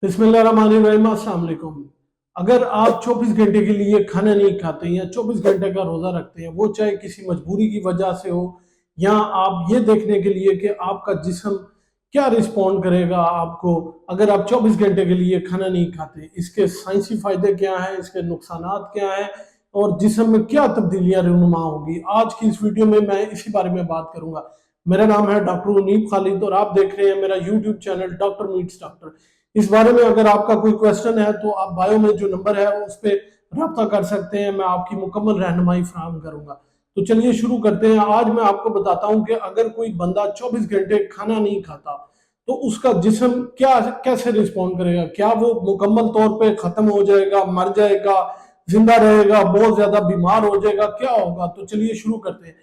बिस्मिल्लाहिर्रहमानिर्रहीम, अस्सलाम वालेकुम। अगर आप 24 घंटे के लिए खाना नहीं खाते या 24 घंटे का रोज़ा रखते हैं, वो चाहे किसी मजबूरी की वजह से हो या आप ये देखने के लिए कि आपका जिस्म क्या रिस्पॉन्ड करेगा आपको अगर आप 24 घंटे के लिए खाना नहीं खाते, इसके साइंसी फ़ायदे क्या हैं, इसके नुकसानात क्या हैं और जिस्म में क्या तब्दीलियाँ रूनुमा होंगी। आज की इस वीडियो में मैं इसी बारे में बात करूँगा। मेरा नाम है डॉक्टर उनीब खालिद और आप देख रहे हैं मेरा YouTube channel doctor meets doctor. इस बारे में अगर आपका कोई क्वेश्चन है तो आप बायो में जो नंबर है उस पर रब्ता कर सकते हैं, मैं आपकी मुकम्मल रहनुमाई फराहम करूंगा। तो चलिए शुरू करते हैं। आज मैं आपको बताता हूं कि अगर कोई बंदा 24 घंटे खाना नहीं खाता तो उसका जिस्म क्या कैसे रिस्पॉन्ड करेगा, क्या वो मुकम्मल तौर पे खत्म हो जाएगा, मर जाएगा, जिंदा रहेगा, बहुत ज्यादा बीमार हो जाएगा, क्या होगा। तो चलिए शुरू करते हैं।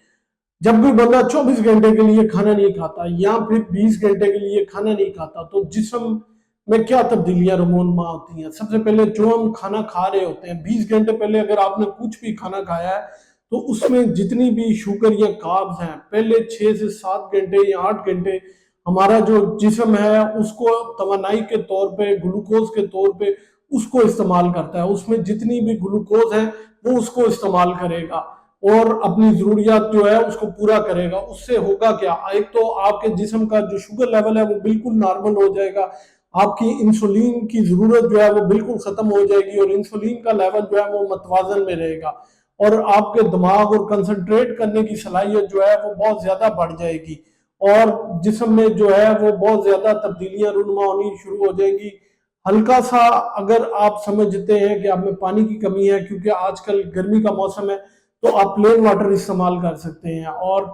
जब कोई बंदा 24 घंटे के लिए खाना नहीं खाता या फिर 20 घंटे के लिए खाना नहीं खाता तो जिस्म में क्या तब्दीलियां रूनुमा होती हैं। सबसे पहले जो हम खाना खा रहे होते हैं 20 घंटे पहले अगर आपने कुछ भी खाना खाया है तो उसमें जितनी भी शुगर या कार्ब्स हैं पहले 6 से 7 घंटे या 8 घंटे हमारा जो जिस्म है उसको तवानाई के तौर पे, ग्लूकोज के तौर पे उसको इस्तेमाल करता है। उसमें जितनी भी ग्लूकोज है वो उसको इस्तेमाल करेगा और अपनी जरूरियात जो है उसको पूरा करेगा। उससे होगा क्या, एक तो आपके जिस्म का जो शुगर लेवल है वो बिल्कुल नॉर्मल हो जाएगा, आपकी इंसुलिन की जरूरत जो है वो बिल्कुल खत्म हो जाएगी और इंसुलिन का लेवल जो है वो मतवाजन में रहेगा और आपके दिमाग और कंसंट्रेट करने की सलाहियत जो है वो बहुत ज्यादा बढ़ जाएगी और जिस्म में जो है वो बहुत ज्यादा तब्दीलियां रूनुमा होनी शुरू हो जाएंगी। हल्का सा अगर आप समझते हैं कि आप में पानी की कमी है, क्योंकि आजकल गर्मी का मौसम है, तो आप प्लेन वाटर इस्तेमाल कर सकते हैं। और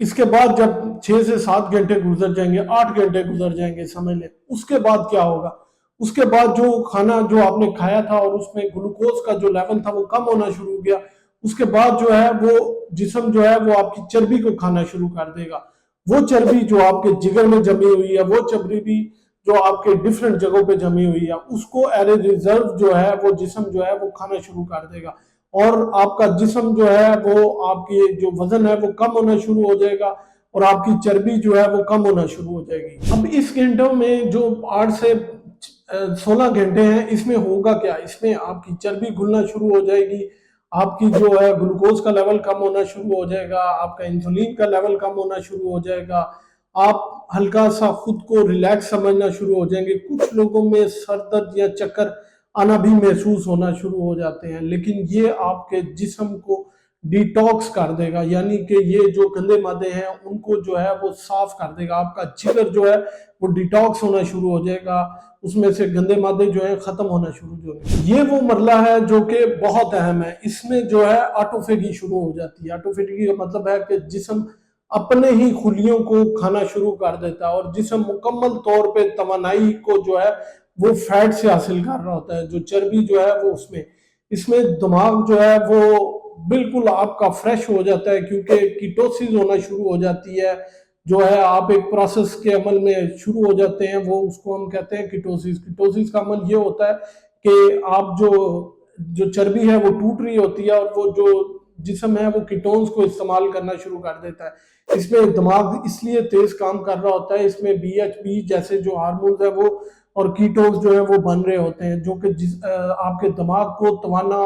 इसके बाद जब 6 से 7 घंटे गुजर जाएंगे, 8 घंटे गुजर जाएंगे समझ लें, उसके बाद क्या होगा। उसके बाद जो खाना जो आपने खाया था और उसमें ग्लूकोज का जो लेवल था वो कम होना शुरू हो गया। उसके बाद जो है वो जिस्म जो है वो आपकी चर्बी को खाना शुरू कर देगा। वो चर्बी जो आपके जिगर में जमी हुई है, वो चर्बी भी जो आपके डिफरेंट जगहों पे जमी हुई है, उसको एज ए रिजर्व जो है वो जिस्म जो है वो खाना शुरू कर देगा और आपका जिस्म जो है वो आपकी जो वजन है वो कम होना शुरू हो जाएगा और आपकी चर्बी जो है वो कम होना शुरू हो जाएगी। अब इस घंटों में जो 8 से 16 घंटे हैं, इसमें होगा क्या, इसमें आपकी चर्बी घुलना शुरू हो जाएगी, आपकी जो है ग्लूकोज का लेवल कम होना शुरू हो जाएगा, आपका इंसुलिन का लेवल कम होना शुरू हो जाएगा, आप हल्का सा खुद को रिलैक्स समझना शुरू हो जाएंगे। कुछ लोगों में सर दर्द या चक्कर आना भी महसूस होना शुरू हो जाते हैं, लेकिन ये आपके जिस्म को डिटॉक्स कर देगा, यानी कि ये जो गंदे मादे हैं उनको जो है वो साफ कर देगा। आपका जिगर जो है वो डिटॉक्स होना शुरू हो जाएगा, उसमें से गंदे मादे जो है खत्म होना शुरू हो जाएंगे। ये वो मरला है जो कि बहुत अहम है। इसमें जो है ऑटोफेगी शुरू हो जाती है। ऑटोफेगी का मतलब है कि जिस्म अपने ही खुलियों को खाना शुरू कर देता है और जिस्म मुकम्मल तौर पे तवानाई को जो है वो फैट से हासिल कर रहा होता है, जो चर्बी जो है वो उसमें, इसमें दिमाग जो है वो बिल्कुल आपका फ्रेश हो जाता है क्योंकि कीटोसिस होना शुरू हो जाती है। जो है आप एक प्रोसेस के अमल में शुरू हो जाते हैं, वो उसको हम कहते हैं कीटोसिस। कीटोसिस का अमल ये होता है कि आप जो जो चर्बी है वो टूट रही होती है और वो जो जिस्म है वो कीटोन्स को इस्तेमाल करना शुरू कर देता है। इसमें दिमाग इसलिए तेज काम कर रहा होता है, इसमें BHB जैसे जो हार्मोन्स है वो और कीटोन्स जो है वो बन रहे होते हैं, जो कि आपके दिमाग को तवाना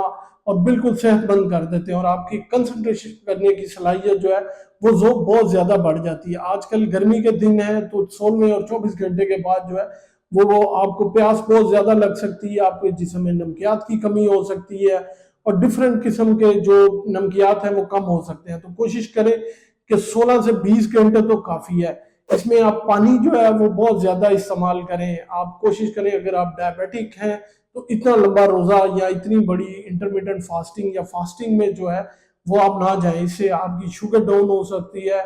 और बिल्कुल सेहतमंद कर देते हैं और आपकी कंसंट्रेशन करने की सलाहियत जो है वो जो बहुत ज्यादा बढ़ जाती है। आजकल गर्मी के दिन है तो 16 और 24 घंटे के बाद जो है वो आपको प्यास बहुत ज्यादा लग सकती है, आपके जिस्म में नमकियात की कमी हो सकती है और डिफरेंट किस्म के जो नमकियात हैं वो कम हो सकते हैं। तो कोशिश करें कि 16 से 20 घंटे तो काफी है। इसमें आप पानी जो है वो बहुत ज्यादा इस्तेमाल करें। आप कोशिश करें, अगर आप डायबिटिक हैं तो इतना लंबा रोजा या इतनी बड़ी इंटरमीडिएट फास्टिंग या फास्टिंग में जो है वो आप ना जाएं, इससे आपकी शुगर डाउन हो सकती है।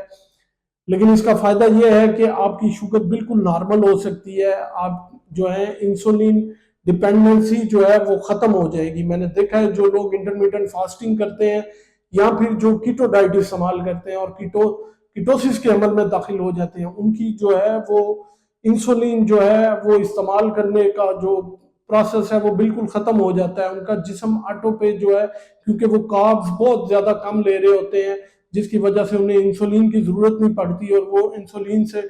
लेकिन इसका फायदा यह है कि आपकी शुगर बिल्कुल नॉर्मल हो सकती है, आप जो है इंसुलिन डिपेंडेंसी जो है वो खत्म हो जाएगी। मैंने देखा है जो लोग इंटरमीडिएट फास्टिंग करते हैं या फिर जो कीटो डाइट इस्तेमाल करते हैं और कीटोसिस के अमल में दाखिल हो जाते हैं, उनकी जो है वो इंसुलिन जो है वो इस्तेमाल करने का जो प्रोसेस है वो बिल्कुल खत्म हो जाता है। उनका जिस्म ऑटो पे जो है, क्योंकि वो कार्ब्स बहुत ज्यादा कम ले रहे होते हैं, जिसकी वजह से उन्हें इंसुलिन की जरूरत नहीं पड़ती और वो इंसुलिन से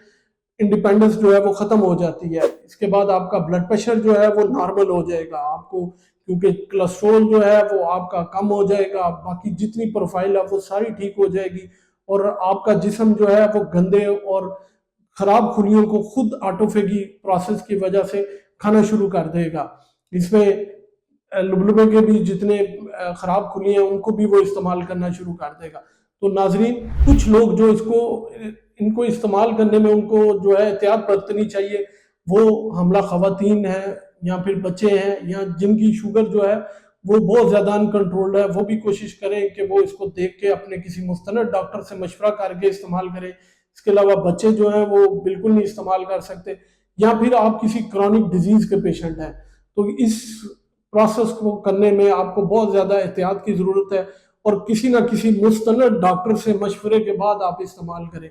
इंडिपेंडेंस जो है वो खत्म हो जाती है। इसके बाद आपका ब्लड प्रेशर जो है वो नॉर्मल हो जाएगा आपको, क्योंकि कोलेस्ट्रॉल जो है वो आपका कम हो जाएगा, बाकी जितनी प्रोफाइल है वो सारी ठीक हो जाएगी, और आपका जिस्म जो है वो गंदे और खराब खुलियों को खुद ऑटोफेगी प्रोसेस की वजह से खाना शुरू कर देगा। इसमें लुबलुबे के भी जितने खराब खुली हैं उनको भी वो इस्तेमाल करना शुरू कर देगा। तो नाजरीन, कुछ लोग जो इनको इस्तेमाल करने में उनको जो है एहतियात बरतनी चाहिए, वो हमला खवातीन है या फिर बच्चे हैं या जिनकी शुगर जो है वो बहुत ज़्यादा अनकंट्रोल्ड है, वो भी कोशिश करें कि वो इसको देख के अपने किसी मुस्तनद डॉक्टर से मशवरा करके इस्तेमाल करें। इसके अलावा बच्चे जो हैं वो बिल्कुल नहीं इस्तेमाल कर सकते, या फिर आप किसी क्रॉनिक डिजीज के पेशेंट हैं तो इस प्रोसेस को करने में आपको बहुत ज़्यादा एहतियात की ज़रूरत है, और किसी ना किसी मुस्तनद डॉक्टर से मशवरे के बाद आप इस्तेमाल करें।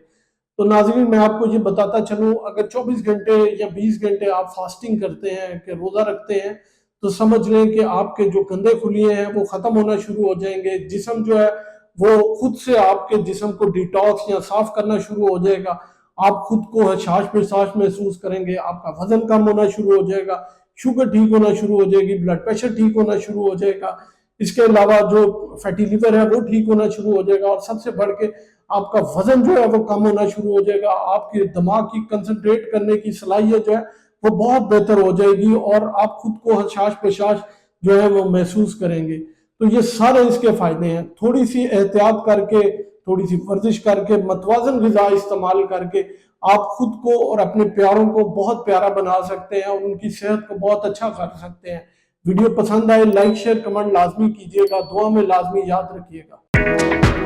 तो नाज़रीन, मैं आपको ये बताता चलूँ, अगर 24 घंटे या 20 घंटे आप फास्टिंग करते हैं कि रोज़ा रखते हैं, तो समझ लें कि आपके जो गंदे खुलिये हैं वो ख़त्म होना शुरू हो जाएंगे। जिस्म जो है वो खुद से आपके जिस्म को डिटॉक्स या साफ करना शुरू हो जाएगा। आप खुद को हशाश पेशाश महसूस करेंगे, आपका वजन कम होना शुरू हो जाएगा, शुगर ठीक होना शुरू हो जाएगी, ब्लड प्रेशर ठीक होना शुरू हो जाएगा। इसके अलावा जो फैटी लिवर है वो ठीक होना शुरू हो जाएगा, और सबसे बढ़ के आपका वजन जो है वो कम होना शुरू हो जाएगा। आपके दिमाग की कंसंट्रेट करने की सलाहियत जो है वो बहुत बेहतर हो जाएगी, और आप खुद को हशाश पेशाश जो है वो महसूस करेंगे। तो ये सारे इसके फायदे हैं। थोड़ी सी एहतियात करके, थोड़ी सी वर्जिश करके, मतवाजन ग़िज़ा इस्तेमाल करके आप खुद को और अपने प्यारों को बहुत प्यारा बना सकते हैं और उनकी सेहत को बहुत अच्छा कर सकते हैं। वीडियो पसंद आए लाइक शेयर कमेंट लाजमी कीजिएगा, दुआ में लाजमी याद रखिएगा।